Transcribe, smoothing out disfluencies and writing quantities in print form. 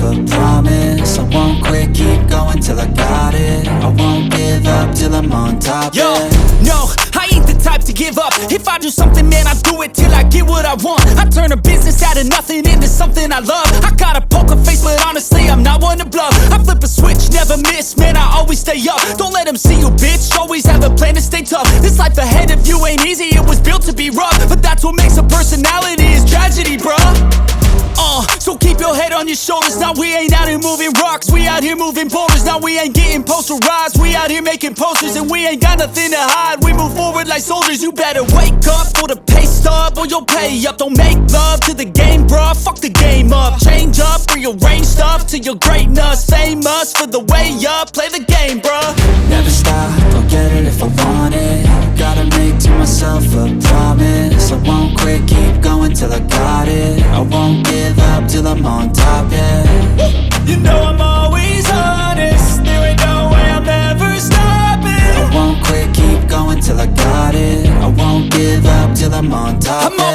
a promise. I won't quit, keep going till I got it. I won't give up till I'm on top. Yo, no, I ain't the type to give up. If I do something, man, I do it till I get what I want. I turn a business out of nothing into something I love. I got a poker face, but honestly, I'm not one to bluff. I flip a switch, never miss, man, I always stay up. Don't let them see you, bitch, always have a plan to stay tough. This life ahead of you ain't easy, it was built to be rough. But that's what makes a personality, is tragedy, bruh. So keep your head on your shoulders. Now we ain't out here moving rocks, we out here moving boulders. Now we ain't getting posterized, we out here making posters. And we ain't got nothing to hide, we move forward like soldiers. You better wake up for the pay stub, or you'll pay up. Don't make love to the game, bruh, fuck the game up. Change up, rearrange stuff to your greatness. Famous for the way up, play the game, bruh. Never stop, I'll get it if I want it. Gotta make to myself a promise. I won't quit, keep going till I got it. I won't give up till I'm on top, yeah. You know I'm always honest, there ain't no way I'm ever stopping. I won't quit, keep going till I got it. I won't give up till I'm on top, yeah.